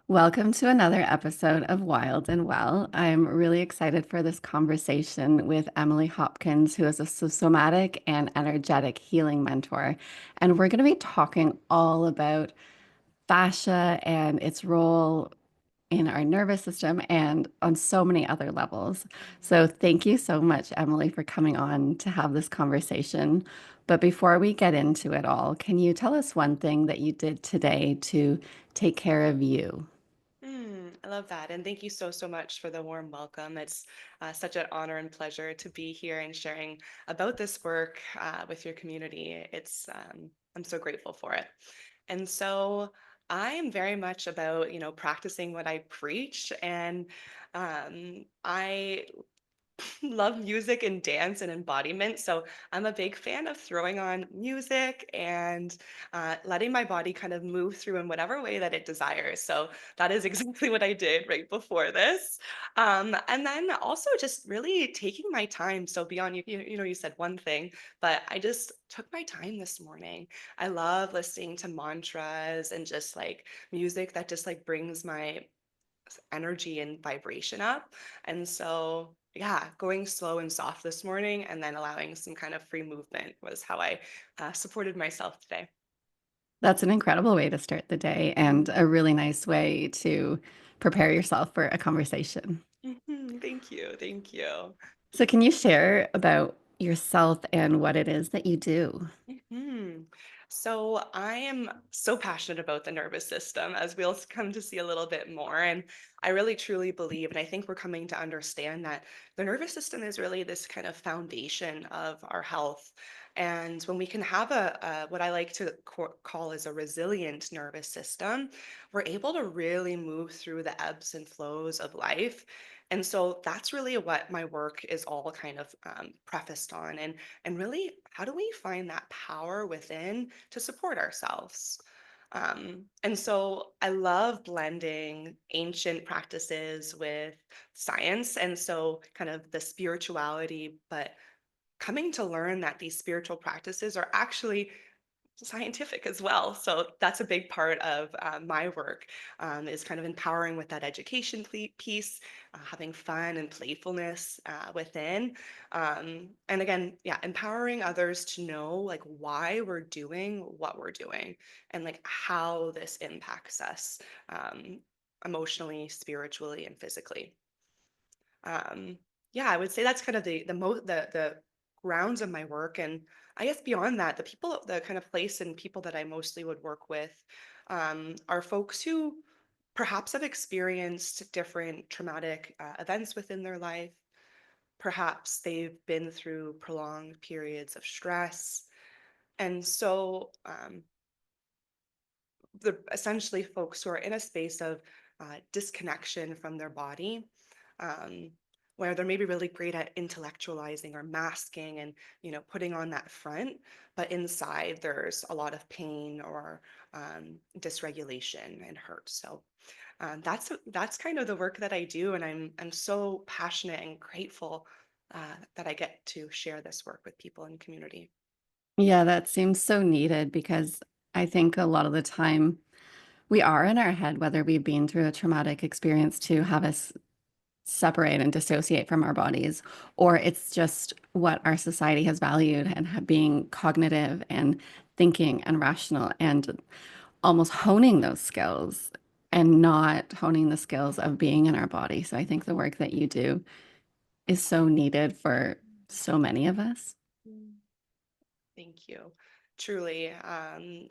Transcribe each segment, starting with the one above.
Welcome to another episode of Wild and Well. I'm really excited for this conversation with Emily Hopkins, who is a somatic and energetic healing mentor. And we're going to be talking all about fascia and its role in our nervous system and on so many other levels. So, thank you so much, Emily, for coming on to have this conversation. But before we get into it all, can you tell us one thing that you did today to take care of you? I love that. And thank you so much for the warm welcome. It's such an honor and pleasure to be here and sharing about this work with your community. I'm so grateful for it. And so I am very much about, practicing what I preach. And I love music and dance and embodiment. So I'm a big fan of throwing on music and letting my body kind of move through in whatever way that it desires. So that is exactly what I did right before this. And then also just really taking my time. So beyond you said one thing, but I just took my time this morning. I love listening to mantras and just like music that just like brings my energy and vibration up. And so, yeah, going slow and soft this morning and then allowing some kind of free movement was how I supported myself today. That's an incredible way to start the day and a really nice way to prepare yourself for a conversation. Thank you. Thank you. So, can you share about yourself and what it is that you do? Hmm. So I am so passionate about the nervous system, as we'll come to see a little bit more. And I really truly believe, and I think we're coming to understand that the nervous system is really this kind of foundation of our health. And when we can have what I like to call as a resilient nervous system, we're able to really move through the ebbs and flows of life. And so that's really what my work is all kind of prefaced on. And really, how do we find that power within to support ourselves? And so I love blending ancient practices with science. And so, kind of the spirituality, but coming to learn that these spiritual practices are actually scientific as well. So that's a big part of my work is kind of empowering with that education piece, having fun and playfulness within. And again, yeah, empowering others to know like why we're doing what we're doing and like how this impacts us emotionally, spiritually, and physically. Um, yeah, I would say that's kind of the grounds of my work. And I guess beyond that, the kind of place and people that I mostly would work with are folks who perhaps have experienced different traumatic events within their life. Perhaps they've been through prolonged periods of stress. And so the essentially folks who are in a space of disconnection from their body, um, where they're maybe really great at intellectualizing or masking and putting on that front, but inside there's a lot of pain or dysregulation and hurt. So that's kind of the work that I do, and I'm so passionate and grateful that I get to share this work with people in the community. Yeah, that seems so needed because I think a lot of the time we are in our head, whether we've been through a traumatic experience to have us separate and dissociate from our bodies, or it's just what our society has valued and being cognitive and thinking and rational and almost honing those skills and not honing the skills of being in our body. So I think the work that you do is so needed for so many of us. Thank you. Truly.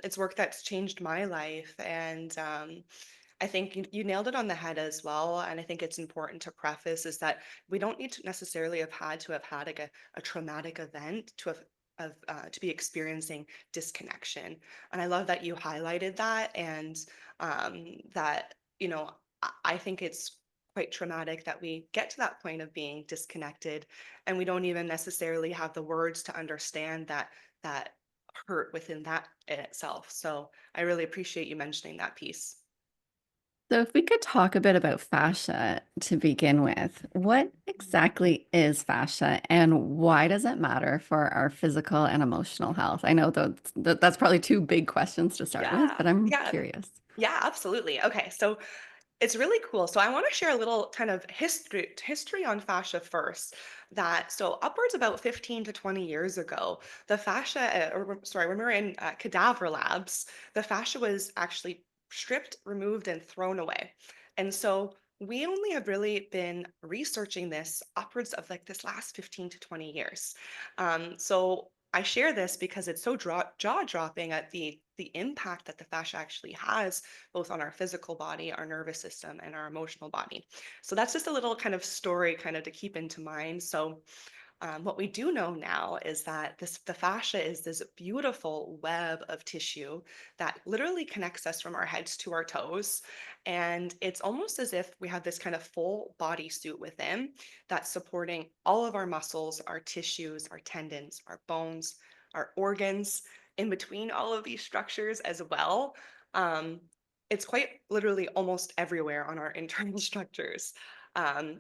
It's work that's changed my life. And I think you nailed it on the head as well. And I think it's important to preface is that we don't need to necessarily have had like a traumatic event to be experiencing disconnection. And I love that you highlighted that and that, I think it's quite traumatic that we get to that point of being disconnected and we don't even necessarily have the words to understand that hurt within that in itself. So I really appreciate you mentioning that piece. So if we could talk a bit about fascia to begin with, what exactly is fascia and why does it matter for our physical and emotional health? I know that's probably two big questions to start with, Yeah, but I'm yeah, curious. yeah, absolutely. Okay, so It's really cool. So I want to share a little kind of history on fascia first. That so upwards about 15 to 20 years ago, the fascia, sorry, when we were in cadaver labs, the fascia was actually stripped, removed, and thrown away. And so we only have really been researching this upwards of like this last 15 to 20 years. So I share this because it's so jaw-dropping at the impact that the fascia actually has both on our physical body, our nervous system, and our emotional body. So that's just a little kind of story kind of to keep into mind. So what we do know now is that the fascia is this beautiful web of tissue that literally connects us from our heads to our toes. And it's almost as if we have this kind of full body suit within that's supporting all of our muscles, our tissues, our tendons, our bones, our organs, in between all of these structures as well. Um, it's quite literally almost everywhere on our internal structures,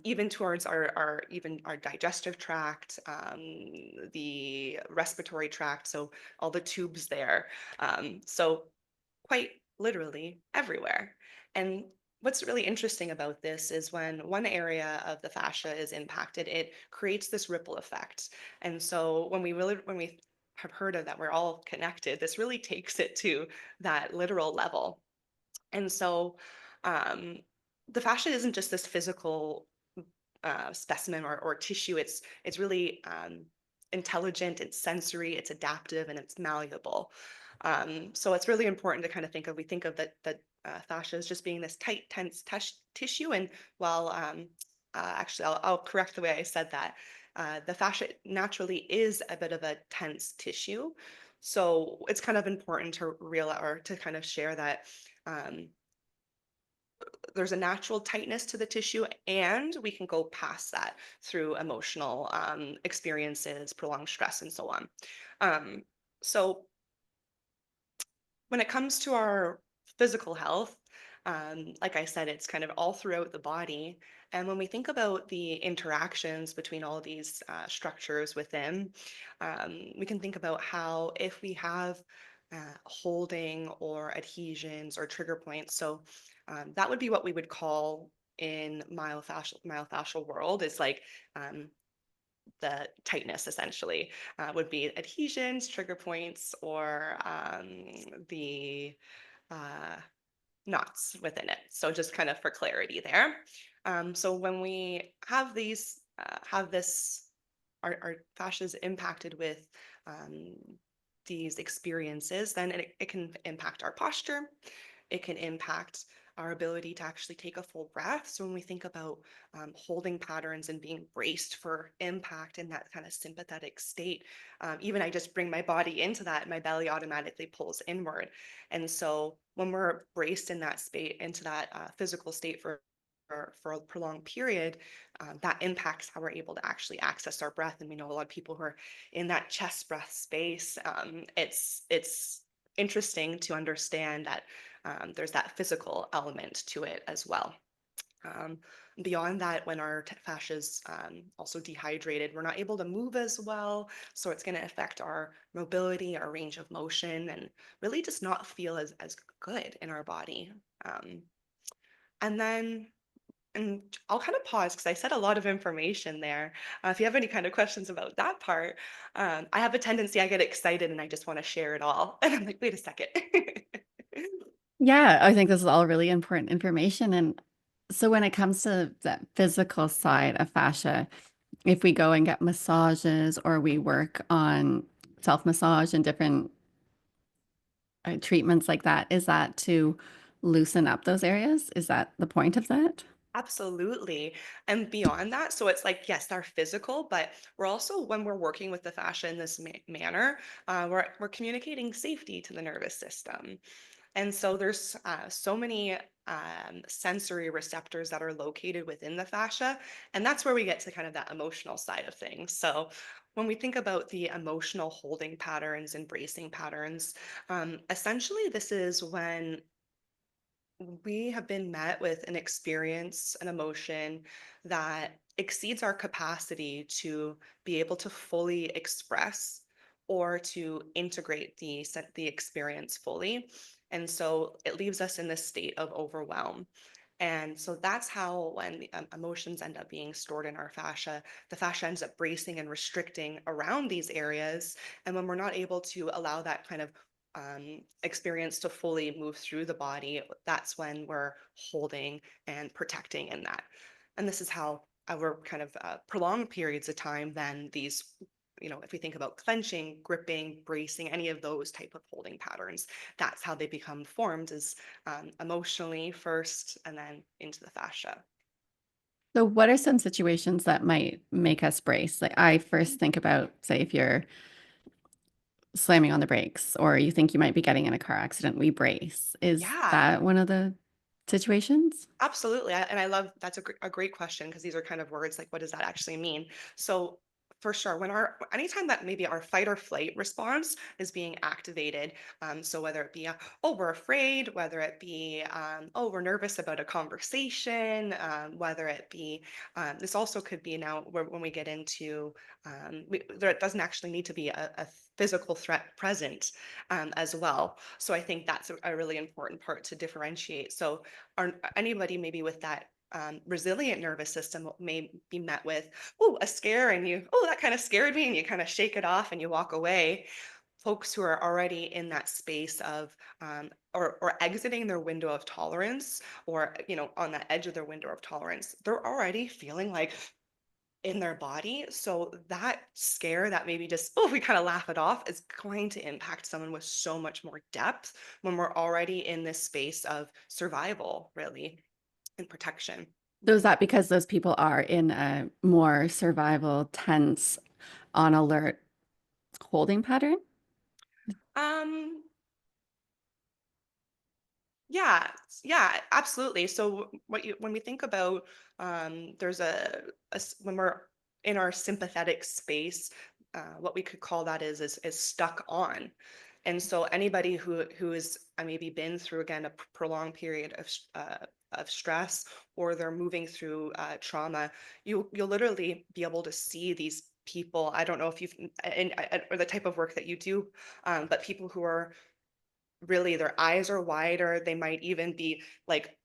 even towards our even our digestive tract, the respiratory tract, so all the tubes there. So quite literally everywhere. And what's really interesting about this is when one area of the fascia is impacted, it creates this ripple effect. And so when we have heard of that, we're all connected, this really takes it to that literal level. And so um, the fascia isn't just this physical specimen or tissue. It's really intelligent, it's sensory, it's adaptive, and it's malleable. So it's really important to kind of think of. We think of the fascia as just being this tight, tense tissue, and while actually, I'll correct the way I said that. The fascia naturally is a bit of a tense tissue, so it's kind of important to realize or to kind of share that um, there's a natural tightness to the tissue, and we can go past that through emotional experiences, prolonged stress, and so on. Um, so when it comes to our physical health, like I said, it's kind of all throughout the body. And when we think about the interactions between all these structures within, we can think about how if we have holding or adhesions or trigger points, so that would be what we would call in myofascial world is like the tightness essentially would be adhesions, trigger points, or the uh, knots within it. So just kind of for clarity there. So when we have have this, our fascia is impacted with um, these experiences, then it can impact our posture. It can impact our ability to actually take a full breath. So when we think about holding patterns and being braced for impact in that kind of sympathetic state, even I just bring my body into that, my belly automatically pulls inward. And so when we're braced in that state, into that physical state for a prolonged period, that impacts how we're able to actually access our breath. And we know a lot of people who are in that chest breath space. It's interesting to understand that there's that physical element to it as well. Um, Beyond that, when our fascia is also dehydrated, we're not able to move as well. So it's going to affect our mobility, our range of motion, and really just not feel as good in our body. Um, and then, and I'll kind of pause because I said a lot of information there. If you have any kind of questions about that part, I have a tendency, I get excited and I just want to share it all. And I'm like, wait a second. Yeah, I think this is all really important information. And so when it comes to that physical side of fascia, if we go and get massages or we work on self-massage and different treatments like that, is that to loosen up those areas? Is that the point of that? Absolutely. And beyond that, so it's like, yes, they're physical, but we're also, when we're working with the fascia in this manner, we're communicating safety to the nervous system. And so there's so many sensory receptors that are located within the fascia. And that's where we get to kind of that emotional side of things. So when we think about the emotional holding patterns and bracing patterns, essentially this is when we have been met with an experience, an emotion that exceeds our capacity to be able to fully express or to integrate the experience fully. And so it leaves us in this state of overwhelm. And so that's how, when the emotions end up being stored in our fascia, the fascia ends up bracing and restricting around these areas. And when we're not able to allow that kind of experience to fully move through the body, that's when we're holding and protecting in that. And this is how, over kind of prolonged periods of time, then these, if we think about clenching, gripping, bracing, any of those type of holding patterns, that's how they become formed, is emotionally first and then into the fascia. So, what are some situations that might make us brace? Like, I first think about, say, if you're slamming on the brakes or you think you might be getting in a car accident, we brace. Is Yeah. that one of the situations? Absolutely. And I love, that's a great question, because these are kind of words like, what does that actually mean? So, for sure, when anytime that maybe our fight or flight response is being activated, so whether it be, oh, we're afraid, whether it be, oh, we're nervous about a conversation, whether it be, this also could be now when we get into, there doesn't actually need to be a physical threat present as well. So I think that's a really important part to differentiate. So, anybody maybe with that resilient nervous system may be met with, oh, a scare, and you, oh, that kind of scared me, and you kind of shake it off and you walk away. Folks who are already in that space of, or exiting their window of tolerance, or on the edge of their window of tolerance, they're already feeling like in their body. So that scare that maybe just, oh, we kind of laugh it off, is going to impact someone with so much more depth when we're already in this space of survival, really, and protection. So, is that because those people are in a more survival, tense, on alert holding pattern? Um, Yeah, yeah, absolutely. So when we think about, there's when we're in our sympathetic space, what we could call that is stuck on. And so anybody who is maybe been through, again, a prolonged period of stress, or they're moving through trauma, you'll literally be able to see these people. I don't know if you've, or the type of work that you do, but people who are really, their eyes are wider. They might even be like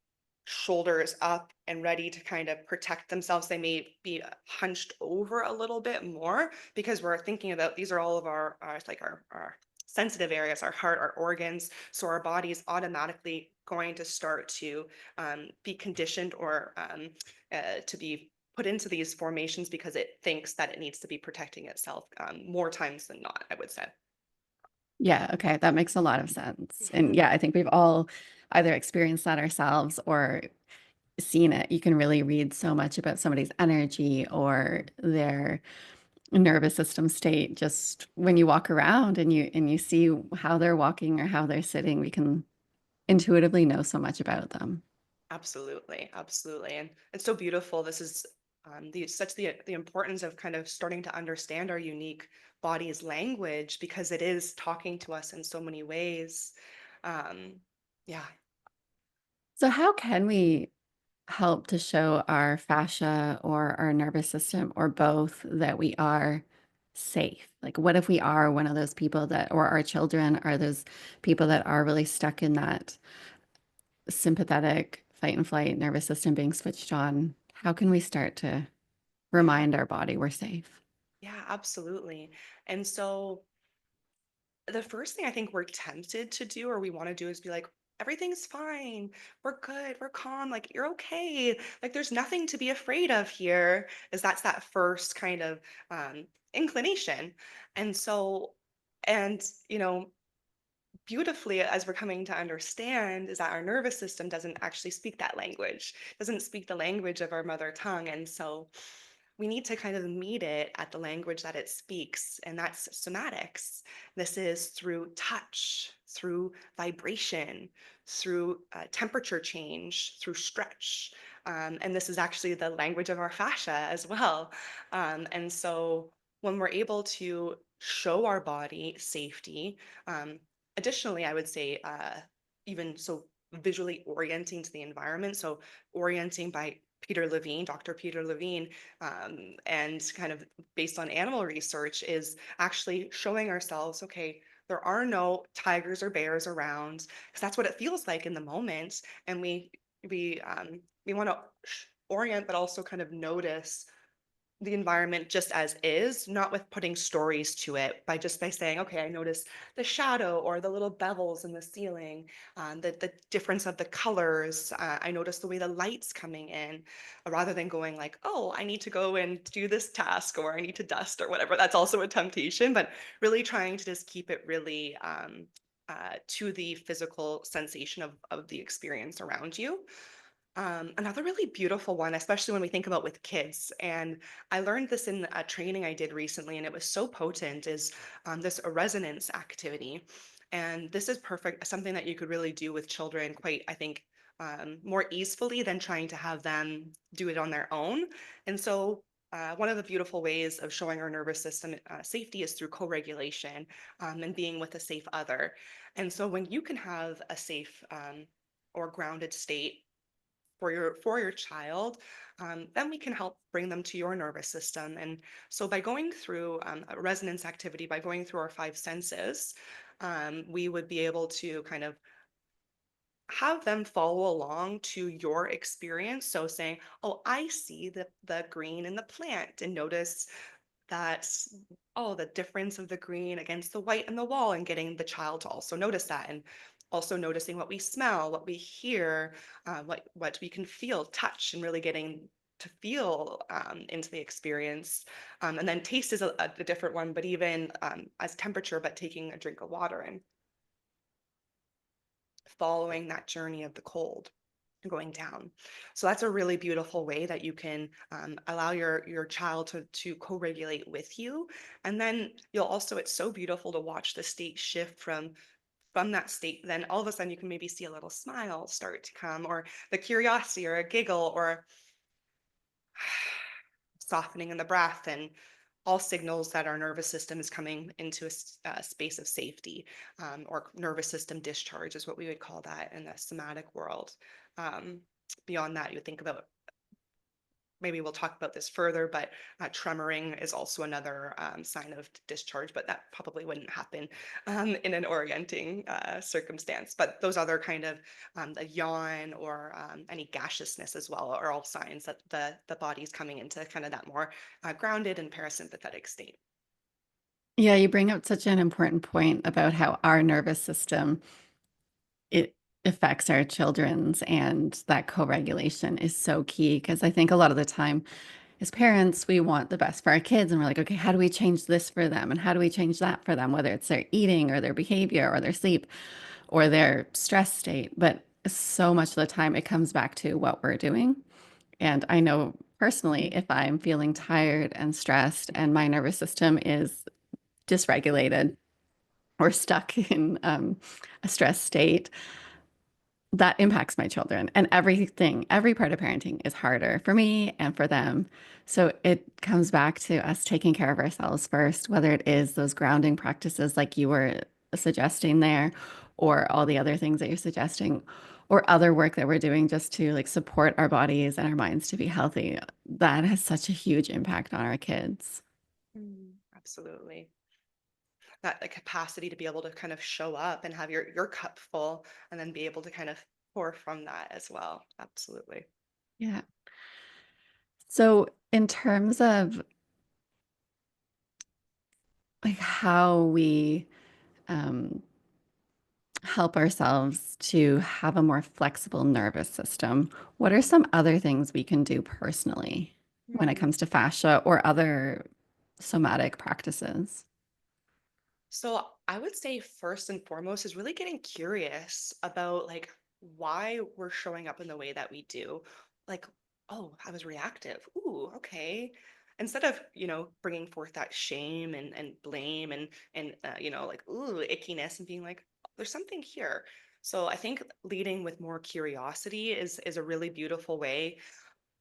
shoulders up and ready to kind of protect themselves. They may be hunched over a little bit more, because we're thinking about, these are all of our sensitive areas, our heart, our organs. So our body is automatically going to start to be conditioned, or to be put into these formations, because it thinks that it needs to be protecting itself more times than not, I would say. Yeah, okay, that makes a lot of sense. And Mhm. yeah, I think we've all either experienced that ourselves or seen it. You can really read so much about somebody's energy or their nervous system state just when you walk around and you see how they're walking or how they're sitting. We can intuitively know so much about them. Absolutely, absolutely, and it's so beautiful. This is the importance of kind of starting to understand our unique body's language, because it is talking to us in so many ways. Um, yeah, So how can we help to show our fascia or our nervous system or both that we are safe? Like, what if we are one of those people that, or our children are those people that are really stuck in that sympathetic fight and flight nervous system being switched on? How can we start to yeah, remind our body we're safe? yeah, absolutely. And so the first thing I think we're tempted to do, or we want to do, is be like, everything's fine. We're good. We're calm. Like, you're okay. Like, there's nothing to be afraid of here. Is that's that first kind of inclination. And so, and, beautifully, as we're coming to understand, is that our nervous system doesn't actually speak that language, doesn't speak the language of our mother tongue. And so we need to kind of meet it at the language that it speaks, and that's somatics. This is through touch, through vibration, through temperature change, through stretch. And this is actually the language of our fascia as well. And so when we're able to show our body safety, um, additionally, I would say, even so, visually orienting to the environment. So orienting by Peter Levine, Dr. Peter Levine, and kind of based on animal research, is actually showing ourselves, okay, there are no tigers or bears around, because that's what it feels like in the moment. And we we want to orient, but also kind of notice the environment just as is, not with putting stories to it, by saying, okay, I notice the shadow or the little bevels in the ceiling, the difference of the colors. I notice the way the light's coming in, rather than going like, oh, I need to go and do this task or I need to dust or whatever. That's also a temptation, but really trying to just keep it really to the physical sensation of the experience around you. Another really beautiful one, especially when we think about with kids, and I learned this in a training I did recently, and it was so potent, is this resonance activity. And this is perfect, something that you could really do with children quite, I think, more easily than trying to have them do it on their own. And so, one of the beautiful ways of showing our nervous system safety is through co regulation and being with a safe other. And so, when you can have a safe or grounded state for your child, then we can help bring them to your nervous system. And so by going through a resonance activity, by going through our five senses, we would be able to kind of have them follow along to your experience. So saying, oh, I see the green in the plant, and notice that, oh, the difference of the green against the white in the wall, and getting the child to also notice that, and also noticing what we smell, what we hear, what we can feel, touch, and really getting to feel into the experience. And then taste is a different one, but even as temperature, but taking a drink of water and following that journey of the cold going down. So that's a really beautiful way that you can allow your child to co-regulate with you. And then you'll also, it's so beautiful to watch the state shift from that state. Then all of a sudden you can maybe see a little smile start to come, or the curiosity, or a giggle, or softening in the breath, and all signals that our nervous system is coming into a space of safety, or nervous system discharge is what we would call that in the somatic world. Um, Beyond that, you would think about, maybe we'll talk about this further, but tremoring is also another sign of discharge, but that probably wouldn't happen in an orienting circumstance. But those other kind of the yawn, or any gaseousness as well, are all signs that the body's coming into kind of that more grounded and parasympathetic state. Yeah, you bring up such an important point about how our nervous system it affects our children's, and that co-regulation is so key because I think a lot of the time as parents we want the best for our kids, and we're like, okay, how do we change this for them and how do we change that for them, whether it's their eating or their behavior or their sleep or their stress state. But so much of the time it comes back to what we're doing. And I know personally, if I'm feeling tired and stressed and my nervous system is dysregulated or stuck in a stress state, that impacts my children. And everything, every part of parenting is harder for me and for them. So it comes back to us taking care of ourselves first, whether it is those grounding practices like you were suggesting there, or all the other things that you're suggesting, or other work that we're doing just to like support our bodies and our minds to be healthy. That has such a huge impact on our kids. Absolutely. That the capacity to be able to kind of show up and have your cup full, and then be able to kind of pour from that as well. Absolutely. Yeah. So in terms of like how we um, help ourselves to have a more flexible nervous system, what are some other things we can do personally when it Hmm. comes to fascia or other somatic practices? So I would say first and foremost is really getting curious about like why we're showing up in the way that we do. Like, oh, I was reactive. Ooh, okay. Instead of, bringing forth that shame and blame and like, ooh, ickiness, and being like, there's something here. So I think leading with more curiosity is a really beautiful way.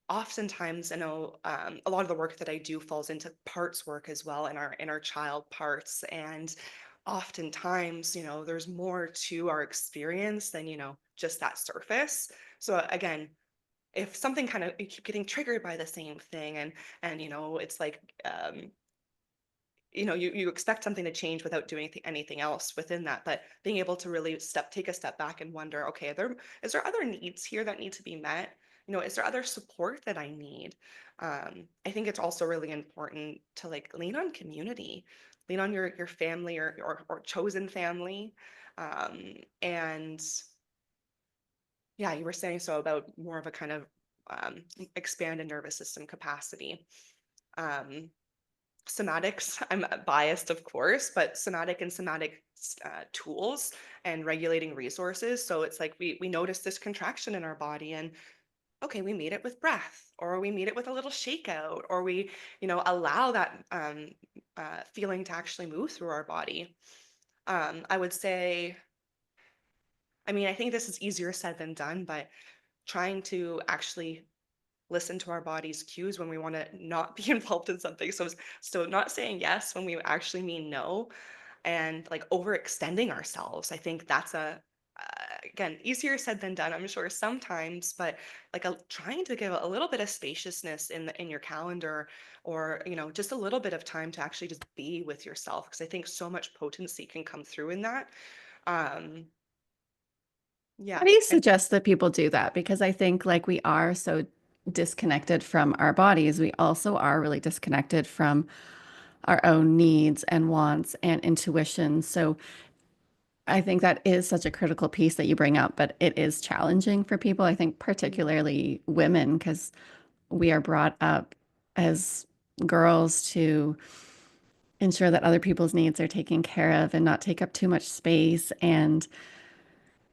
Oftentimes, I know a lot of the work that I do falls into parts work as well, in our inner child parts. And oftentimes, there's more to our experience than, just that surface. So again, if something kind of, you keep getting triggered by the same thing, and it's like you expect something to change without doing anything else within that, but being able to really take a step back and wonder, okay, is there other needs here that need to be met? Is there other support that I need? I think it's also really important to like lean on community, lean on your family or chosen family. And yeah, you were saying so about more of a kind of expanded nervous system capacity. Um, Somatics, I'm biased, of course, but somatic and somatic tools and regulating resources. So it's like we notice this contraction in our body, and okay, we meet it with breath, or we meet it with a little shakeout, or we, allow that feeling to actually move through our body. I would say, I mean, I think this is easier said than done, but trying to actually listen to our body's cues when we want to not be involved in something. So not saying yes when we actually mean no, and like overextending ourselves. I think that's again, easier said than done, I'm sure sometimes, but like trying to give a little bit of spaciousness in your calendar, or just a little bit of time to actually just be with yourself, because I think so much potency can come through in that. Um, How yeah, do you and suggest that people do that? Because I think like we are so disconnected from our bodies, we also are really disconnected from our own needs and wants and intuition. So I think that is such a critical piece that you bring up, but it is challenging for people. I think Mhm, particularly women, because we are brought up as girls to ensure that other people's needs are taken care of and not take up too much space and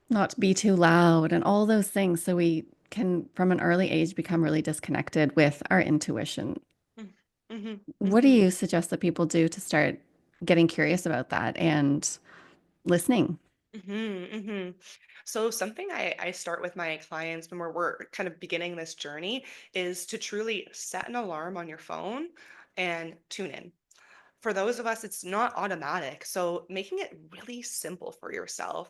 not be too loud and all those things. So we can, from an early age, become really disconnected with our intuition. mhm, mhm, What do mhm. you suggest that people do to start getting curious about that and listening? Hmm. So something I start with my clients when we're kind of beginning this journey is to truly set an alarm on your phone and tune in. For those of us, it's not automatic. So making it really simple for yourself.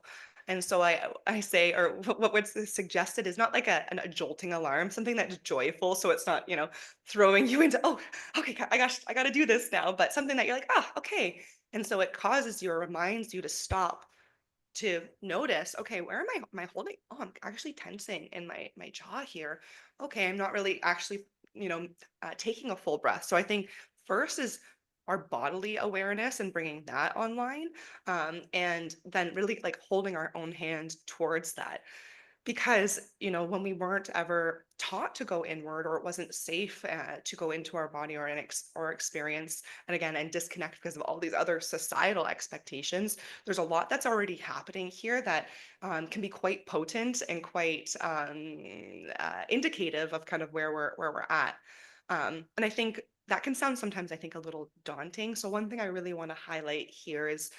And so I say, or what's suggested is not like a jolting alarm, something that's joyful. So it's not, throwing you into, oh, okay, I got to do this now, but something that you're like, ah, okay. And so it causes you or reminds you to stop, to notice, okay, where am I holding, oh, I'm actually tensing in my jaw here. Okay, I'm not really actually, taking a full breath. So I think first is our bodily awareness and bringing that online, and then really like holding our own hand towards that, because when we weren't ever taught to go inward, or it wasn't safe to go into our body or or experience, and again, and disconnect because of all these other societal expectations, there's a lot that's already happening here that can be quite potent and quite indicative of kind of where we're at. And I think that can sound sometimes, I think, a little daunting. So one thing I really want to highlight here is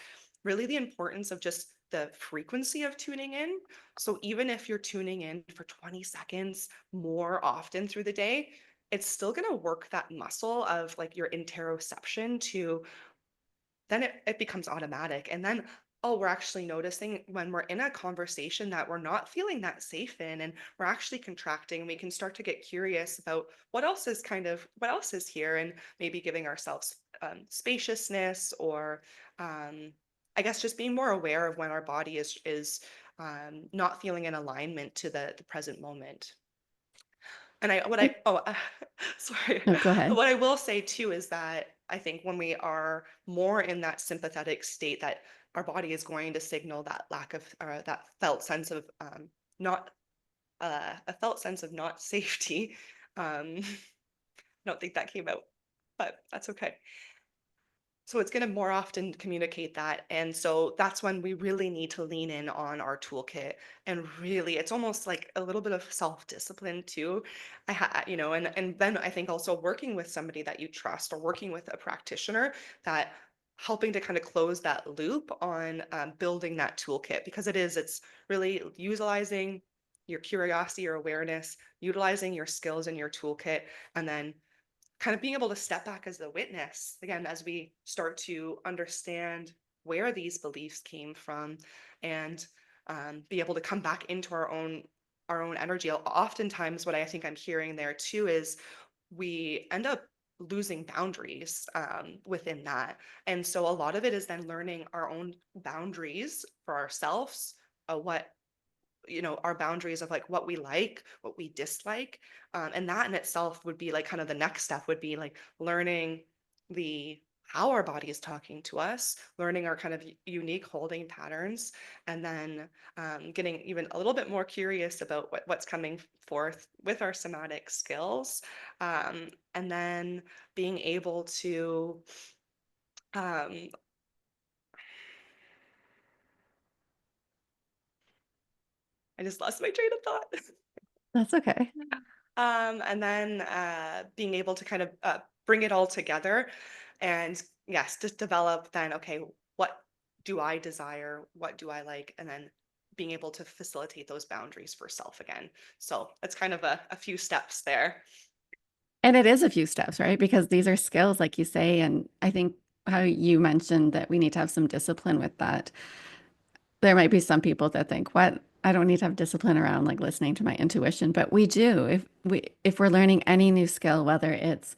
really the importance of just the frequency of tuning in. So even if you're tuning in for 20 seconds more often through the day, it's still going to work that muscle of like your interoception to, then it becomes automatic. And then, oh, we're actually noticing when we're in a conversation that we're not feeling that safe in, and we're actually contracting, we can start to get curious about what else is here, and maybe giving ourselves spaciousness, or um, I guess just being more aware of when our body is not feeling in alignment to the present moment. And I what I oh sorry. No, go ahead. What I will say too is that I think when we are more in that sympathetic state, that our body is going to signal that lack of, that felt sense of not a felt sense of not safety. I don't think that came out, but that's okay. So it's going to more often communicate that. And so that's when we really need to lean in on our toolkit, and really it's almost like a little bit of self-discipline too. And then I think also working with somebody that you trust, or working with a practitioner, that helping to kind of close that loop on building that toolkit, because it's really utilizing your curiosity or awareness, utilizing your skills in your toolkit, and then kind of being able to step back as the witness again as we start to understand where these beliefs came from, and be able to come back into our own energy. Oftentimes what I think I'm hearing there too is we end up losing boundaries within that. And so a lot of it is then learning our own boundaries for ourselves, what our boundaries of like what we like, what we dislike, and that in itself would be like kind of the next step would be like learning the how our body is talking to us, learning our kind of unique holding patterns, and then getting even a little bit more curious about what's coming forth with our somatic skills, and then being able to um, I just lost my train of thought. That's okay. And then being able to kind of bring it all together and yes, just develop then, okay, what do I desire? What do I like? And then being able to facilitate those boundaries for self again. So it's kind of a few steps there. And it is a few steps, right? Because these are skills, like you say. And I think how you mentioned that we need to have some discipline with that. There might be some people that think, what? I don't need to have discipline around like listening to my intuition, but we do. If we're learning any new skill, whether it's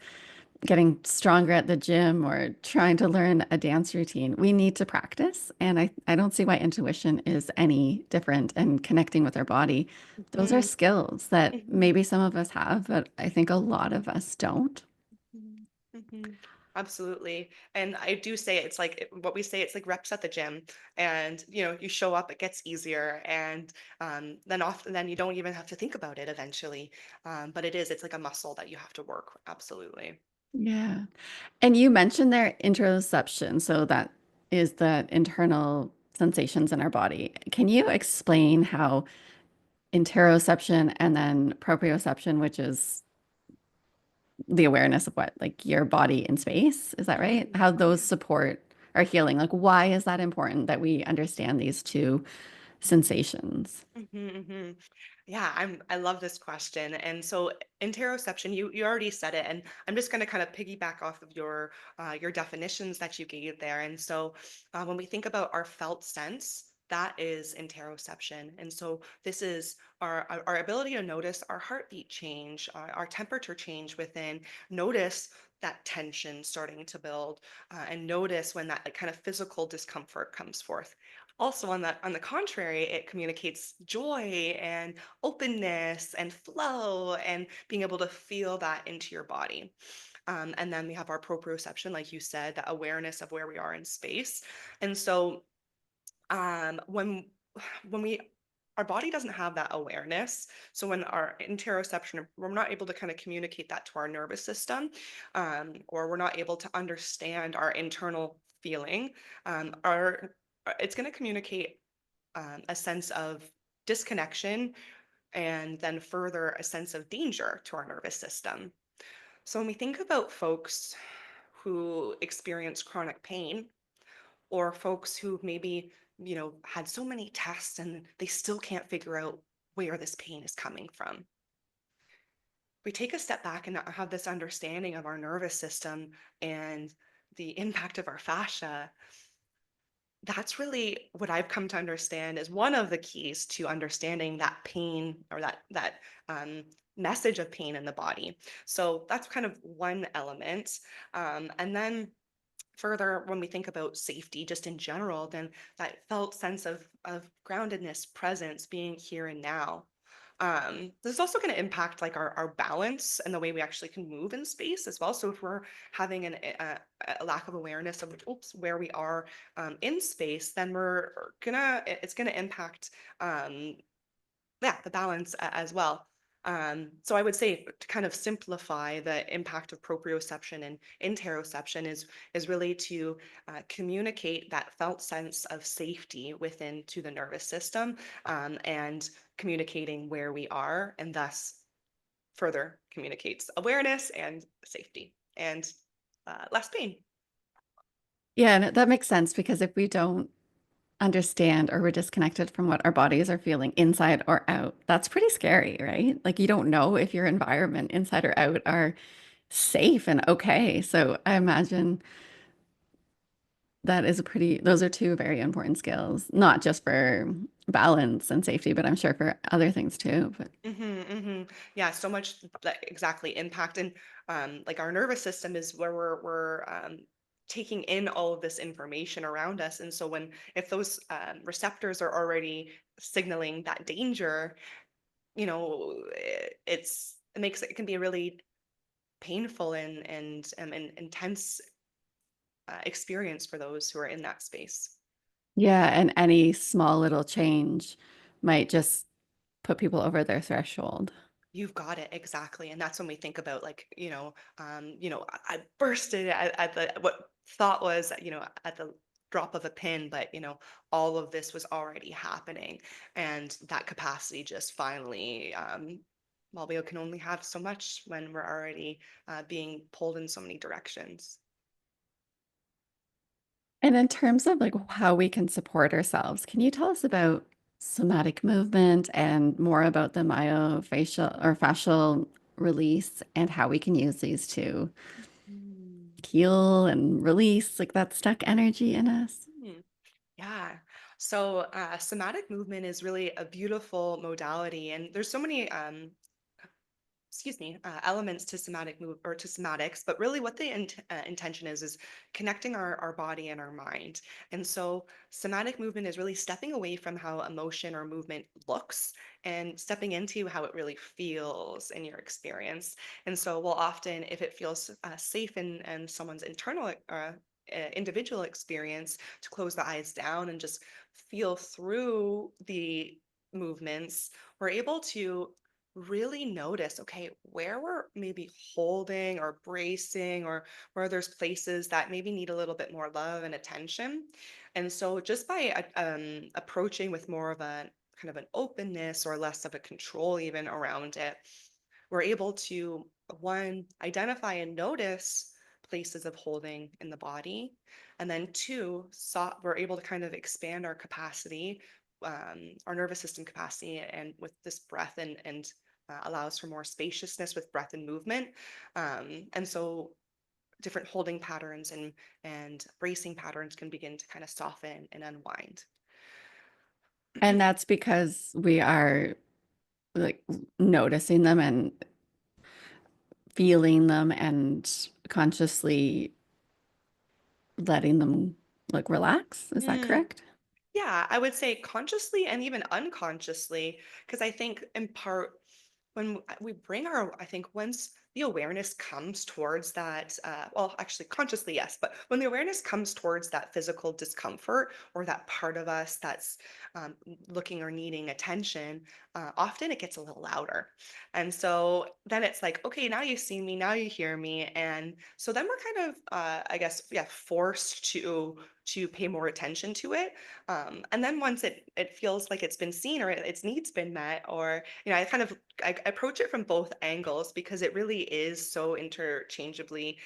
getting stronger at the gym or trying to learn a dance routine, we need to practice. And I don't see why intuition is any different and connecting with our body. Those are Mhm, skills that mhm. maybe some of us have, but I think a lot of us don't. Mhm, mhm. Absolutely. And I do say it's like what we say, it's like reps at the gym. And you show up, it gets easier. And then often then you don't even have to think about it eventually. But it's like a muscle that you have to work. Absolutely. Yeah. And you mentioned their interoception. So that is the internal sensations in our body. Can you explain how interoception and then proprioception, which is the awareness of what, like your body in space, is that right? Mhm. How those support our healing? Like, why is that important that we understand these two sensations? Mhm, mhm. Yeah, I love this question. And so interoception, you already said it, and I'm just going to kind of piggyback off of your definitions that you gave there. And so when we think about our felt sense, that is interoception. And so this is our ability to notice our heartbeat change, our temperature change within, notice that tension starting to build, and notice when that like, kind of physical discomfort comes forth. Also, on the contrary, it communicates joy and openness and flow and being able to feel that into your body. And then we have our proprioception, like you said, that awareness of where we are in space. And so when we our body doesn't have that awareness. So when our interoception, we're not able to kind of communicate that to our nervous system, or we're not able to understand our internal feeling. Our It's going to communicate a sense of disconnection and then further a sense of danger to our nervous system. So when we think about folks who experience chronic pain or folks who maybe, had so many tests and they still can't figure out where this pain is coming from. We take a step back and have this understanding of our nervous system and the impact of our fascia. That's really what I've come to understand is one of the keys to understanding that pain or that message of pain in the body. So that's kind of one element. And then further, when we think about safety, just in general, then that felt sense of groundedness, presence, being here and now. This is also going to impact like our balance and the way we actually can move in space as well. So if we're having a lack of awareness of where we are in space, then it's gonna impact yeah, the balance as well. So I would say to kind of simplify the impact of proprioception and interoception is really to communicate that felt sense of safety within to the nervous system, and communicating where we are, and thus further communicates awareness and safety and less pain. Yeah, and that makes sense because if we don't understand or we're disconnected from what our bodies are feeling inside or out, that's pretty scary, right? Like you don't know if your environment inside or out are safe and okay. So I imagine That is a pretty, those are two very important skills, not just for balance and safety, but I'm sure for other things too. But Yeah, so much like exactly impact and like our nervous system is where we're taking in all of this information around us, and so when if those receptors are already signaling that danger, it makes it can be a really painful and intense experience for those who are in that space. yeah, and any small little change might just put people over their threshold. You've got it exactly, and that's when we think about like I bursted at the what thought was at the drop of a pin, but all of this was already happening, and that capacity just finally. Well, we can only have so much when we're already being pulled in so many directions. And in terms of like how we can support ourselves, can you tell us about somatic movement and more about the myofascial or fascial release and how we can use these to Mm. heal and release like that stuck energy in us? Hmm. Yeah. So somatic movement is really a beautiful modality, and there's so many elements to somatic move or to somatics, but really what the intention is connecting our body and our mind. And so somatic movement is really stepping away from how emotion or movement looks and stepping into how it really feels in your experience. And so we'll often, if it feels safe in someone's internal individual experience, to close the eyes down and just feel through the movements, we're able to really notice, okay, where we're maybe holding or bracing, or where there's places that maybe need a little bit more love and attention. And so just by approaching with more of a kind of an openness or less of a control even around it, we're able to, one, identify and notice places of holding in the body. And then two, we're able to kind of expand our capacity, our nervous system capacity, and with this breath and allows for more spaciousness with breath and movement. And so different holding patterns and bracing patterns can begin to kind of soften and unwind. And that's because we are like noticing them and feeling them and consciously letting them like relax. Is that Mm. correct? Yeah, I would say consciously and even unconsciously, because I think in part when we bring I think once the awareness comes towards that, well, actually consciously, yes, but when the awareness comes towards that physical discomfort or that part of us that's looking or needing attention, often it gets a little louder. And so then it's like, okay, now you see me, now you hear me. And so then we're kind of, I guess, yeah, forced to pay more attention to it. And then once it feels like it's been seen or its needs been met, or I approach it from both angles because it really is so interchangeably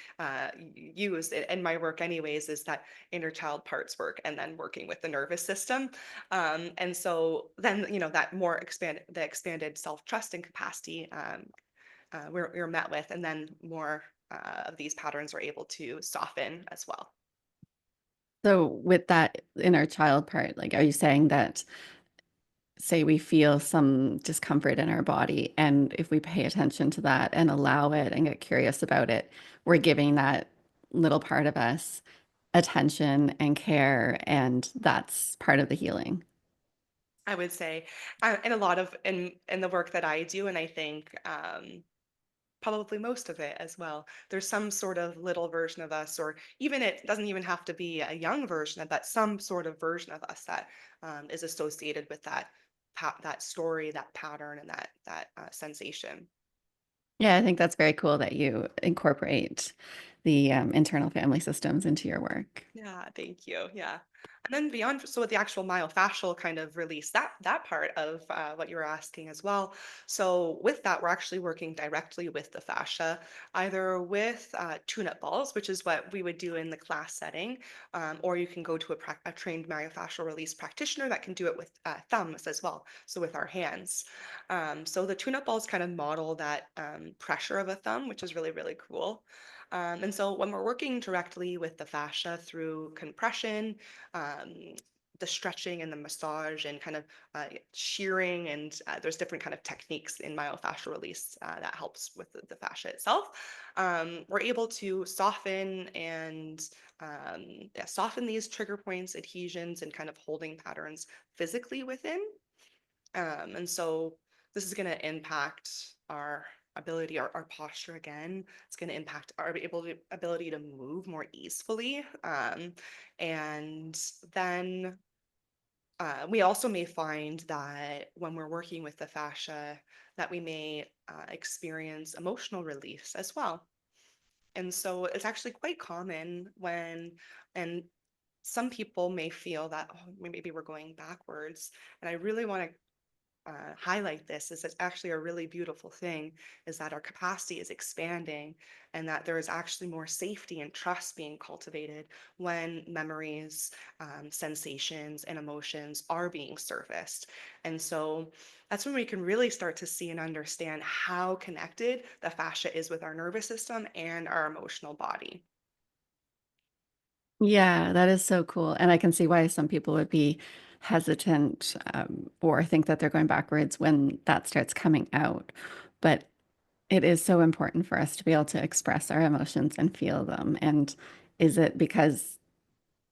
used in my work. Anyways, is that inner child parts work and then working with the nervous system, and so then that more expanded self trust and capacity we're met with, and then more of these patterns are able to soften as well. So with that inner child part, like, are you saying that, say we feel some discomfort in our body, and if we pay attention to that and allow it and get curious about it, we're giving that little part of us attention and care, and that's part of the healing. I would say, and a lot of in the work that I do, and I think probably most of it as well. There's some sort of little version of us, or even it doesn't even have to be a young version of that, some sort of version of us that is associated with that story, that pattern, and that sensation. Yeah, I think that's very cool that you incorporate the internal family systems into your work. Yeah, thank you. Yeah. And then beyond, so with the actual myofascial kind of release, that part of what you were asking as well. So with that, we're actually working directly with the fascia, either with tune-up balls, which is what we would do in the class setting, or you can go to a trained myofascial release practitioner that can do it with thumbs as well, so with our hands. So the tune-up balls kind of model that pressure of a thumb, which is really, really cool. And so when we're working directly with the fascia through compression, um, the stretching and the massage and kind of shearing, and there's different kind of techniques in myofascial release that helps with the fascia itself. We're able to soften and yeah, soften these trigger points, adhesions, and kind of holding patterns physically within. And so this is going to impact our ability, our posture again. It's going to impact our ability to move more easily. And then we also may find that when we're working with the fascia, that we may experience emotional reliefs as well. And so it's actually quite common when, and some people may feel that, oh, maybe we're going backwards. And I really want to highlight this is it's actually a really beautiful thing is that our capacity is expanding and that there is actually more safety and trust being cultivated when memories, sensations, and emotions are being surfaced. And so that's when we can really start to see and understand how connected the fascia is with our nervous system and our emotional body. Yeah, that is so cool. And I can see why some people would be hesitant or think that they're going backwards when that starts coming out. But it is so important for us to be able to express our emotions and feel them. And is it because,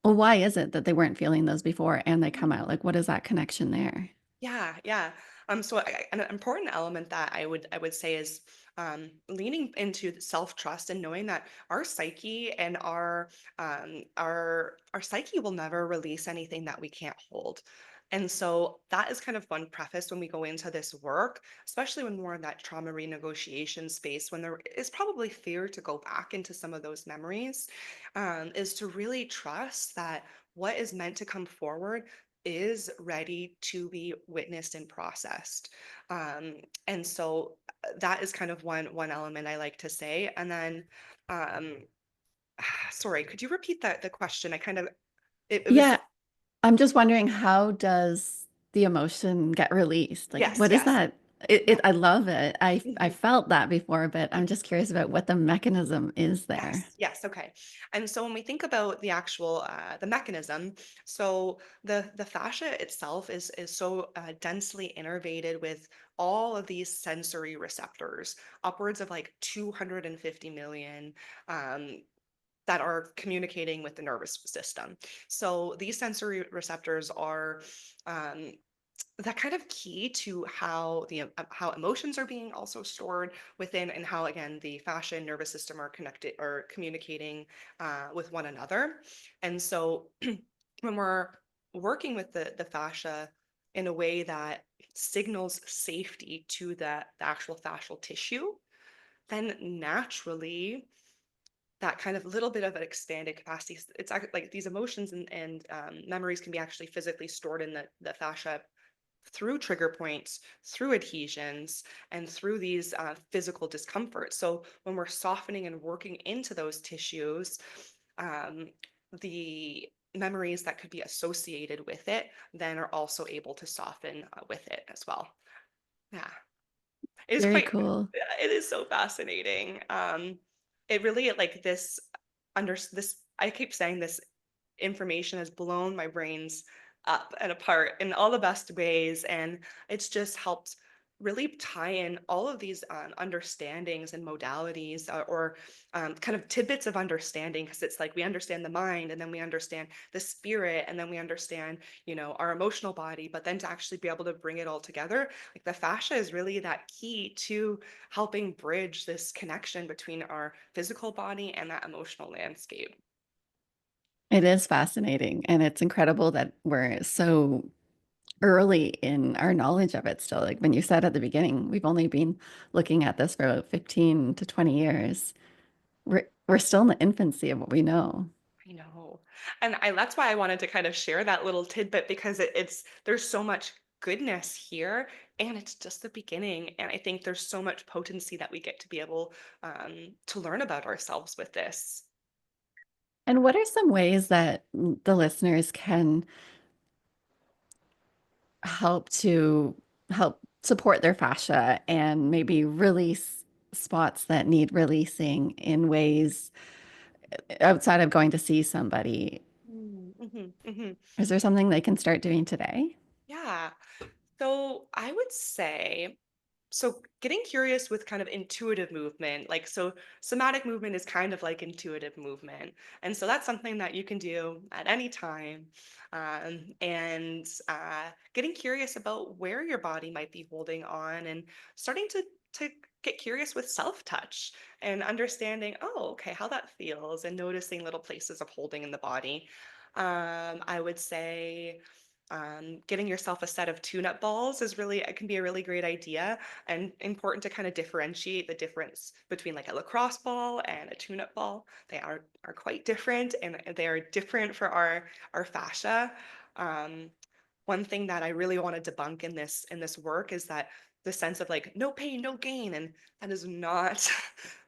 well, why is it that they weren't feeling those before and they come out? Like, what is that connection there? Yeah, yeah. An important element that I would say is leaning into self-trust and knowing that our psyche and our psyche will never release anything that we can't hold. And so that is kind of one preface when we go into this work, especially when we're in that trauma renegotiation space, when there is probably fear to go back into some of those memories, is to really trust that what is meant to come forward is ready to be witnessed and processed. And so that is kind of one element I like to say. And then, um, sorry, could you repeat the question? I kind of it was Yeah, I'm just wondering, how does the emotion get released? Like, yes, what is yes. that? Yeah. I love it. I Mhm. felt that before, but I'm just curious about what the mechanism is there. Yes, yes, okay. And so when we think about the actual the mechanism, so the fascia itself is so densely innervated with all of these sensory receptors, upwards of like 250 million, um, that are communicating with the nervous system. So these sensory receptors are um, that kind of key to how emotions are being also stored within, and how again the fascia and nervous system are connected or communicating with one another. And so when we're working with the fascia in a way that signals safety to the actual fascial tissue, then naturally that kind of little bit of an expanded capacity. It's like these emotions and memories can be actually physically stored in the fascia through trigger points, through adhesions, and through these physical discomforts. So when we're softening and working into those tissues, um, the memories that could be associated with it then are also able to soften with it as well. Yeah. It is Very quite, cool. it is so fascinating. It really like this, I keep saying this information has blown my brains up and apart in all the best ways. And it's just helped really tie in all of these understandings and modalities or kind of tidbits of understanding, because it's like we understand the mind and then we understand the spirit and then we understand, our emotional body, but then to actually be able to bring it all together, like the fascia is really that key to helping bridge this connection between our physical body and that emotional landscape. It is fascinating, and it's incredible that we're so early in our knowledge of it still. Like when you said at the beginning, we've only been looking at this for about 15 to 20 years. We're still in the infancy of what we know. I know. And that's why I wanted to kind of share that little tidbit, because it's there's so much goodness here and it's just the beginning. And I think there's so much potency that we get to be able to learn about ourselves with this. And what are some ways that the listeners can help to help support their fascia and maybe release spots that need releasing in ways outside of going to see somebody? Mm-hmm. Is there something they can start doing today? Yeah. So I would say, so getting curious with kind of intuitive movement, like so somatic movement is kind of like intuitive movement. And so that's something that you can do at any time. And getting curious about where your body might be holding on and starting to get curious with self-touch and understanding, oh, okay, how that feels and noticing little places of holding in the body. I would say getting yourself a set of tune-up balls is really it can be a really great idea and important to kind of differentiate the difference between like a lacrosse ball and a tune-up ball. They are quite different and they are different for our fascia. Um, One thing that I really want to debunk in this work is that the sense of like no pain, no gain, and that is not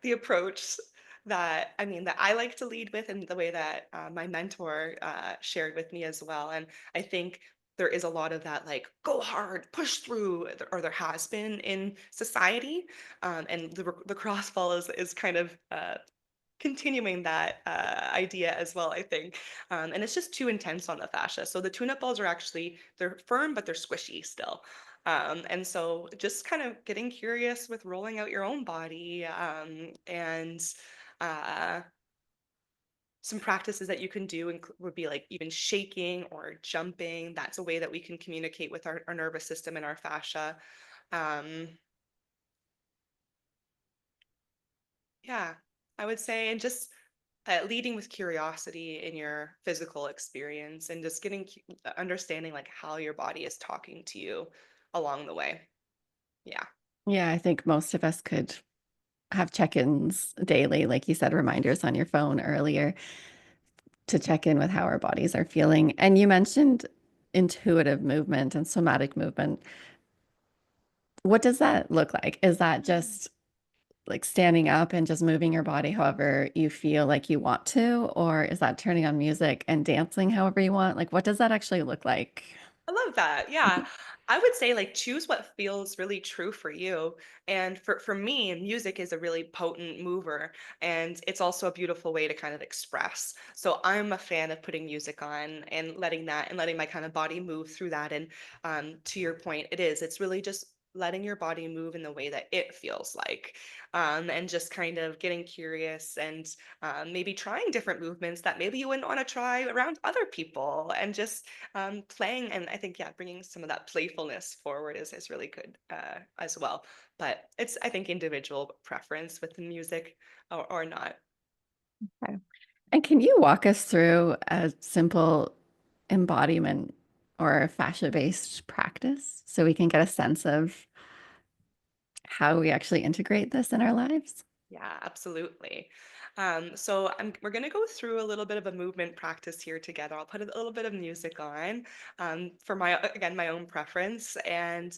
the approach that I mean that I like to lead with, and the way that my mentor shared with me as well. And I think there is a lot of that like go hard push through or there has been in society, and the crossball is kind of continuing that idea as well, I think. And it's just too intense on the fascia. So the tune-up balls are actually they're firm but they're squishy still. And so just kind of getting curious with rolling out your own body, and uh, some practices that you can do would be like even shaking or jumping. That's a way that we can communicate with our nervous system and our fascia. Um, yeah, I would say, and just leading with curiosity in your physical experience and just understanding like how your body is talking to you along the way. Yeah. Yeah, I think most of us could have check-ins daily, like you said, reminders on your phone earlier to check in with how our bodies are feeling. And you mentioned intuitive movement and somatic movement. What does that look like? Is that just like standing up and just moving your body however you feel like you want to? Or is that turning on music and dancing however you want? Like, what does that actually look like? I love that. Yeah. I would say like choose what feels really true for you. And for me, music is a really potent mover and it's also a beautiful way to kind of express. So I'm a fan of putting music on and letting my kind of body move through that. And to your point, it's really just letting your body move in the way that it feels like. And just kind of getting curious and maybe trying different movements that maybe you wouldn't want to try around other people and just playing. And I think, yeah, bringing some of that playfulness forward is really good as well. But it's, I think, individual preference with the music or not. Okay. And can you walk us through a simple embodiment or fascia-based practice so we can get a sense of how we actually integrate this in our lives? Yeah, absolutely. We're going to go through a little bit of a movement practice here together. I'll put a little bit of music on for again, my own preference. And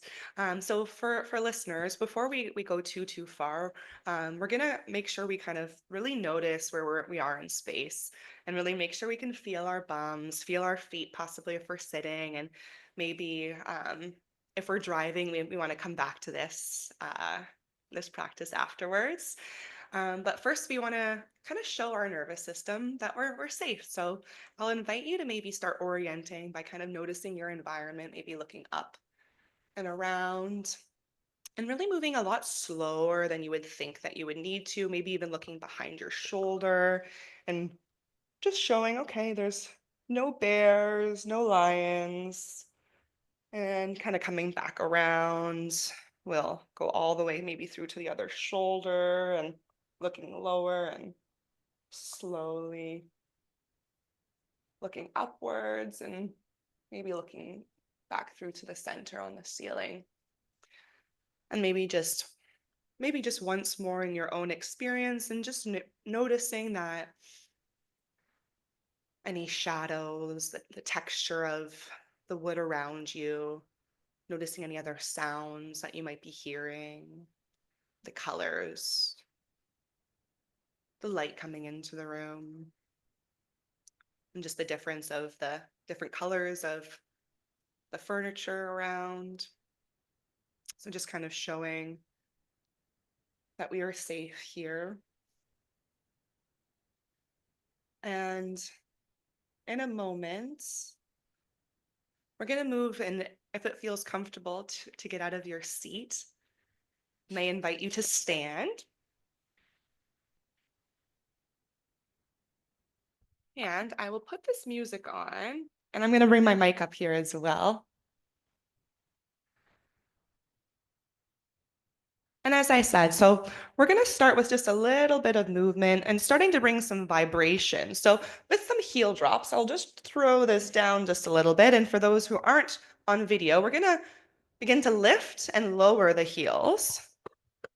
so for listeners, before we go too far, we're going to make sure we kind of really notice where we are in space and really make sure we can feel our bums, feel our feet, possibly if we're sitting, and maybe if we're driving, we want to come back to this practice afterwards. But first, we want to kind of show our nervous system that we're safe. So I'll invite you to maybe start orienting by kind of noticing your environment, maybe looking up and around, and really moving a lot slower than you would think that you would need to, maybe even looking behind your shoulder and just showing, okay, there's no bears, no lions, and kind of coming back around. We'll go all the way maybe through to the other shoulder and looking lower and slowly looking upwards and maybe looking back through to the center on the ceiling. And maybe just once more in your own experience and just noticing that any shadows, the texture of the wood around you, noticing any other sounds that you might be hearing, the colors, the light coming into the room, and just the difference of the different colors of the furniture around. So just kind of showing that we are safe here. And in a moment, we're going to move, and if it feels comfortable to get out of your seat, I may invite you to stand. And I will put this music on, and I'm going to bring my mic up here as well. And as I said, so we're going to start with just a little bit of movement and starting to bring some vibration. So with some heel drops, I'll just throw this down just a little bit. And for those who aren't on video, we're going to begin to lift and lower the heels.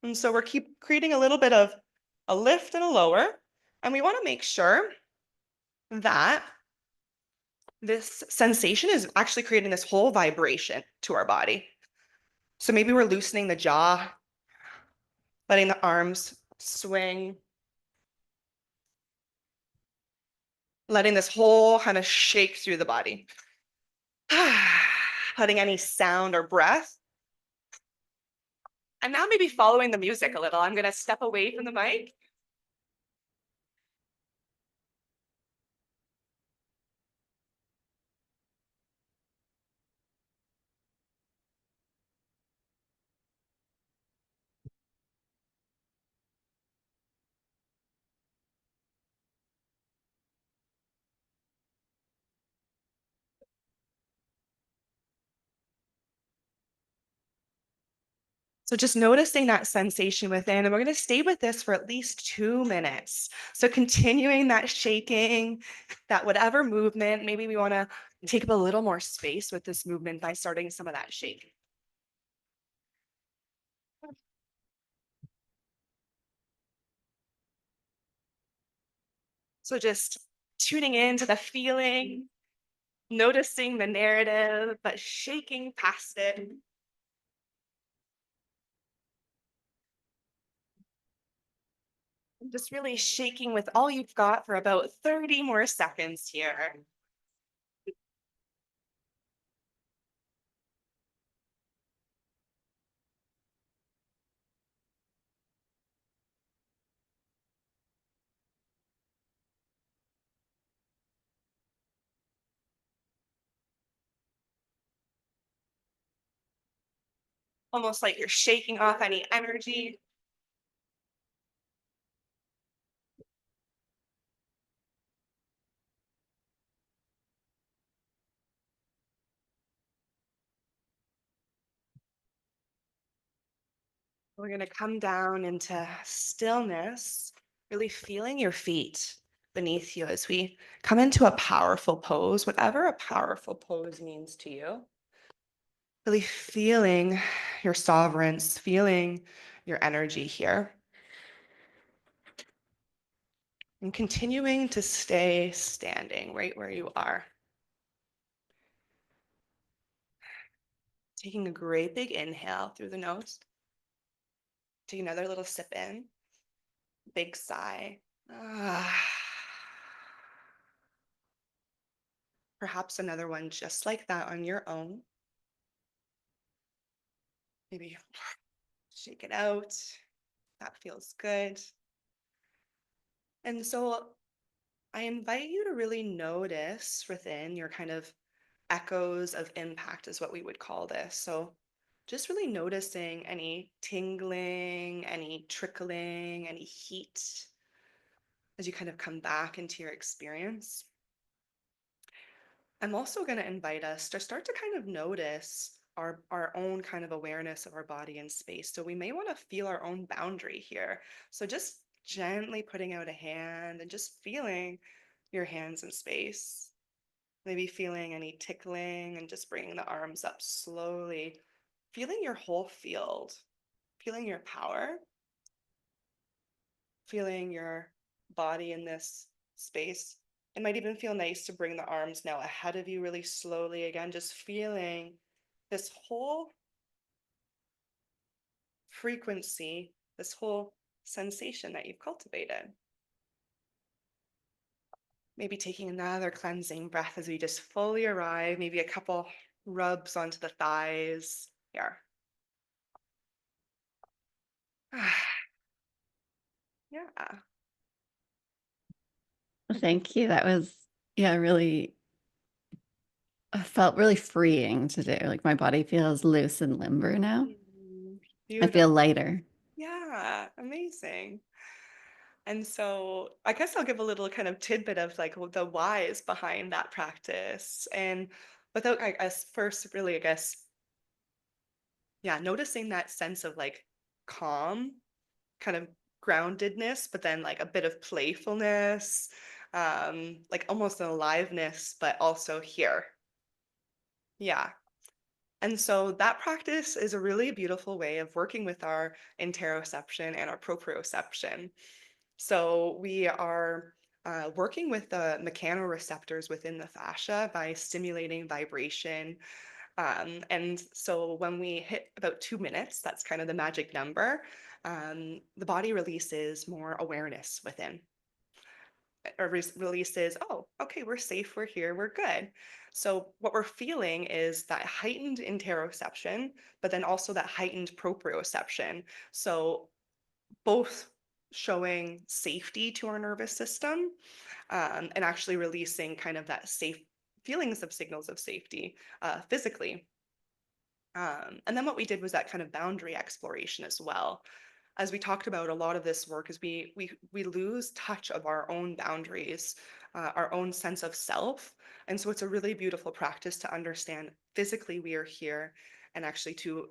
And so we're keep creating a little bit of a lift and a lower. And we want to make sure that this sensation is actually creating this whole vibration to our body. So maybe we're loosening the jaw, letting the arms swing, letting this whole kind of shake through the body. Letting any sound or breath. And now maybe following the music a little. I'm going to step away from the mic. So just noticing that sensation within, and we're going to stay with this for at least 2 minutes. So continuing that shaking, that whatever movement, maybe we want to take up a little more space with this movement by starting some of that shake. So just tuning into the feeling, noticing the narrative, but shaking past it. Just really shaking with all you've got for about 30 more seconds here. Almost like you're shaking off any energy. We're going to come down into stillness, really feeling your feet beneath you as we come into a powerful pose, whatever a powerful pose means to you. Really feeling your sovereigns, feeling your energy here. And continuing to stay standing right where you are. Taking a great big inhale through the nose. Take another little sip in. Big sigh. Ah. Perhaps another one just like that on your own. Maybe shake it out. That feels good. And so I invite you to really notice within your kind of echoes of impact, is what we would call this. So just really noticing any tingling, any trickling, any heat as you kind of come back into your experience. I'm also going to invite us to start to kind of notice our own kind of awareness of our body and space. So we may want to feel our own boundary here. So just gently putting out a hand and just feeling your hands in space. Maybe feeling any tickling and just bringing the arms up slowly. Feeling your whole field, feeling your power, feeling your body in this space. It might even feel nice to bring the arms now ahead of you really slowly again, just feeling this whole frequency, this whole sensation that you've cultivated. Maybe taking another cleansing breath as we just fully arrive, maybe a couple rubs onto the thighs. Here. Yeah. Thank you. That was, yeah, really felt really freeing to do. Like my body feels loose and limber now. I feel Beautiful. lighter. Yeah, amazing. And so I guess I'll give a little kind of tidbit of like the whys behind that practice. And without, I guess, first really, I guess, yeah, noticing that sense of like calm, kind of groundedness, but then like a bit of playfulness, like almost an aliveness, but also here. Yeah. And so that practice is a really beautiful way of working with our interoception and our proprioception. So we are working with the mechanoreceptors within the fascia by stimulating vibration. And so when we hit about 2 minutes, that's kind of the magic number, the body releases more awareness within or releases, oh, okay, we're safe, we're here, we're good. So what we're feeling is that heightened interoception, but then also that heightened proprioception. So both showing safety to our nervous system, and actually releasing kind of that safe feelings of signals of safety physically. And then what we did was that kind of boundary exploration as well. As we talked about, a lot of this work is we lose touch of our own boundaries, our own sense of self, and so it's a really beautiful practice to understand physically we are here, and actually to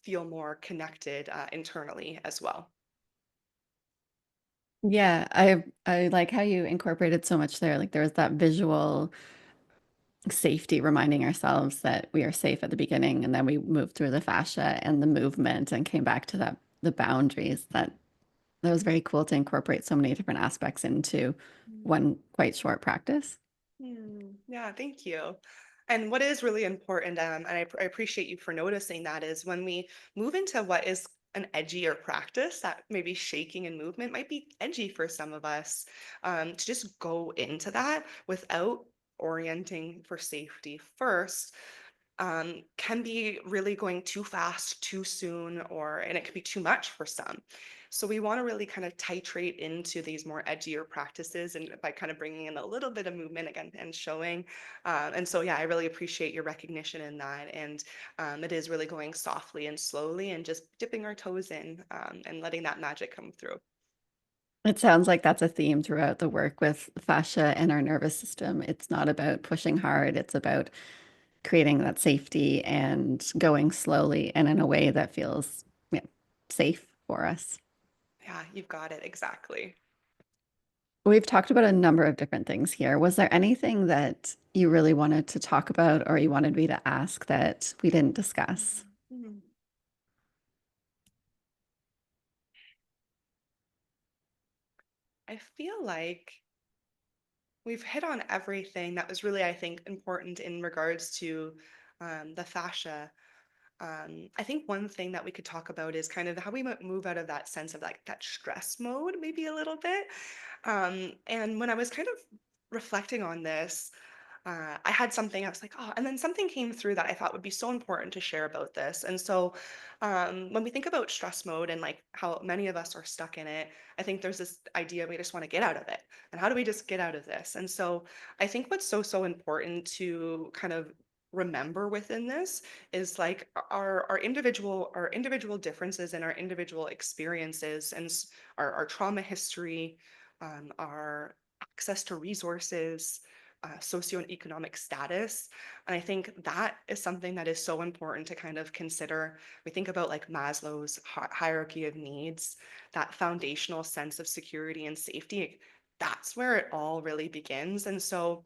feel more connected internally as well. Yeah, I like how you incorporated so much there. Like there was that visual safety, reminding ourselves that we are safe at the beginning, and then we moved through the fascia and the movement and came back to that the boundaries. That was very cool to incorporate so many different aspects into one quite short practice. Yeah, thank you. And what is really important, and I appreciate you for noticing that, is when we move into what is an edgier practice, that maybe shaking and movement might be edgy for some of us, to just go into that without orienting for safety first can be really going too fast, too soon, or and it could be too much for some. So we want to really kind of titrate into these more edgier practices, and by kind of bringing in a little bit of movement again and showing. And so, yeah, I really appreciate your recognition in that. And it is really going softly and slowly, and just dipping our toes in and letting that magic come through. It sounds like that's a theme throughout the work with fascia and our nervous system. It's not about pushing hard, it's about creating that safety and going slowly and in a way that feels, yeah, safe for us. Yeah, you've got it exactly. We've talked about a number of different things here. Was there anything that you really wanted to talk about or you wanted me to ask that we didn't discuss? Mhm. I feel like we've hit on everything that was really, I think, important in regards to the fascia. I think one thing that we could talk about is kind of how we might move out of that sense of like that stress mode, maybe a little bit. And when I was kind of reflecting on this, I had something, I was like, oh, and then something came through that I thought would be so important to share about this. And so when we think about stress mode and like how many of us are stuck in it, I think there's this idea we just want to get out of it. And how do we just get out of this? And so I think what's so important to kind of remember within this is like our individual differences and our individual experiences and our trauma history, our access to resources, socioeconomic status. And I think that is something that is so important to kind of consider. We think about like Maslow's hierarchy of needs, that foundational sense of security and safety. That's where it all really begins. And so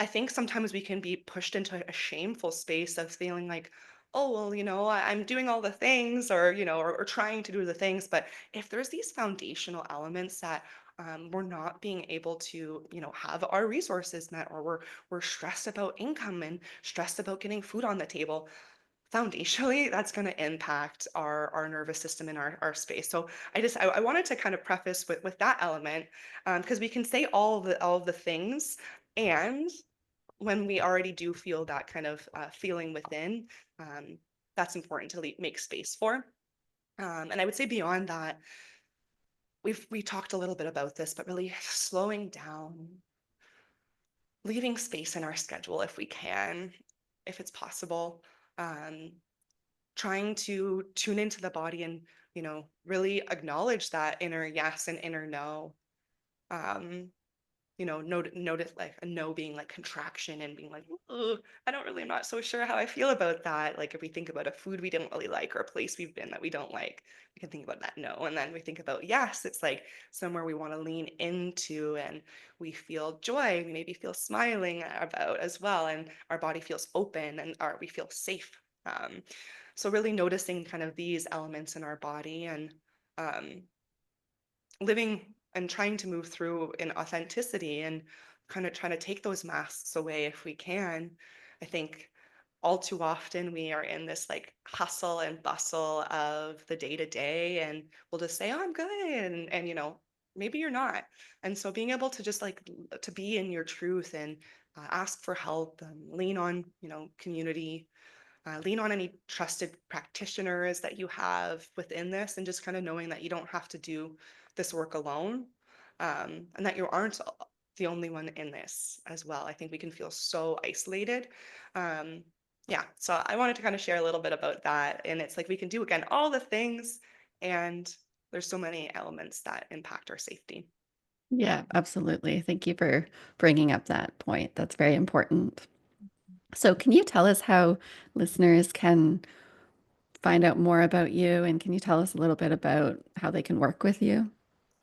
I think sometimes we can be pushed into a shameful space of feeling like, oh, well, I'm doing all the things or trying to do the things. But if there's these foundational elements that we're not being able to, have our resources met, or we're stressed about income and stressed about getting food on the table, foundationally, that's going to impact our nervous system and our space. So I wanted to kind of preface with that element, because we can say all the things, and when we already do feel that kind of feeling within, um, that's important to make space for. And I would say beyond that, we talked a little bit about this, but really slowing down, leaving space in our schedule if we can, if it's possible. Um, Trying to tune into the body and, really acknowledge that inner yes and inner no. Um, notice like a no being like contraction and being like, "Ugh, I don't really, I'm not so sure how I feel about that." Like if we think about a food we don't really like or a place we've been that we don't like, we can think about that no. And then we think about yes, it's like somewhere we want to lean into and we feel joy, we maybe feel smiling about as well. And our body feels open and we feel safe. So really noticing kind of these elements in our body and um, living and trying to move through in authenticity and kind of trying to take those masks away if we can. I think all too often we are in this like hustle and bustle of the day to day and we'll just say, "Oh, I'm good." And maybe you're not. And so being able to just like to be in your truth and ask for help and lean on, community, lean on any trusted practitioners that you have within this, and just kind of knowing that you don't have to do this work alone, and that you aren't the only one in this as well. I think we can feel so isolated. Um, yeah, so I wanted to kind of share a little bit about that. And it's like we can do, again, all the things, and there's so many elements that impact our safety. Yeah, absolutely. Thank you for bringing up that point. That's very important. So, can you tell us how listeners can find out more about you? And can you tell us a little bit about how they can work with you?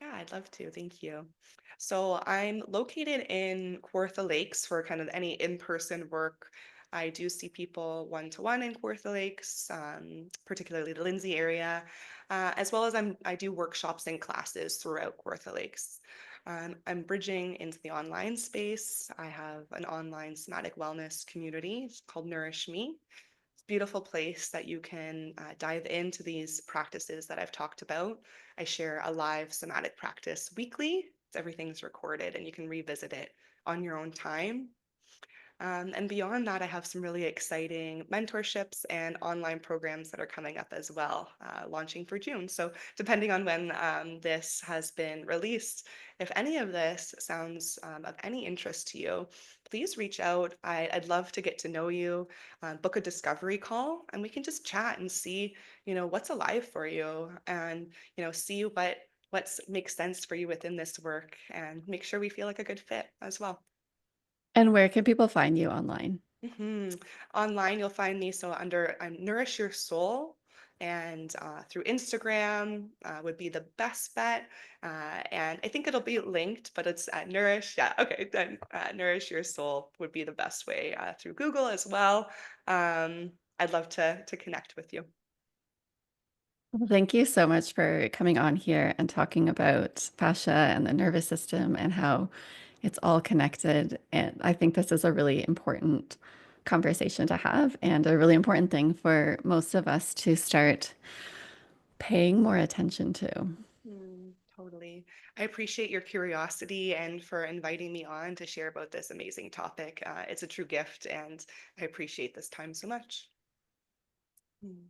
Yeah, I'd love to. Thank you. So I'm located in Kawartha Lakes for kind of any in-person work. I do see people one-to-one in Kawartha Lakes, particularly the Lindsay area, as well as I do workshops and classes throughout Kawartha Lakes. I'm bridging into the online space. I have an online somatic wellness community. It's called Nourish Me. Beautiful place that you can dive into these practices that I've talked about. I share a live somatic practice weekly. Everything's recorded and you can revisit it on your own time. And beyond that, I have some really exciting mentorships and online programs that are coming up as well, launching for June. So, depending on when this has been released, if any of this sounds of any interest to you, please reach out. I'd love to get to know you, book a discovery call, and we can just chat and see, what's alive for you, and see what makes sense for you within this work, and make sure we feel like a good fit as well. And where can people find you online? Online, you'll find me so under Nourish Your Soul, and through Instagram would be the best bet. And I think it'll be linked, but it's Nourish. Yeah, okay. Then Nourish Your Soul would be the best way through Google as well. I'd love to connect with you. Well, thank you so much for coming on here and talking about fascia and the nervous system and how it's all connected. And I think this is a really important conversation to have and a really important thing for most of us to start paying more attention to. Totally. I appreciate your curiosity and for inviting me on to share about this amazing topic. It's a true gift, and I appreciate this time so much. Mm.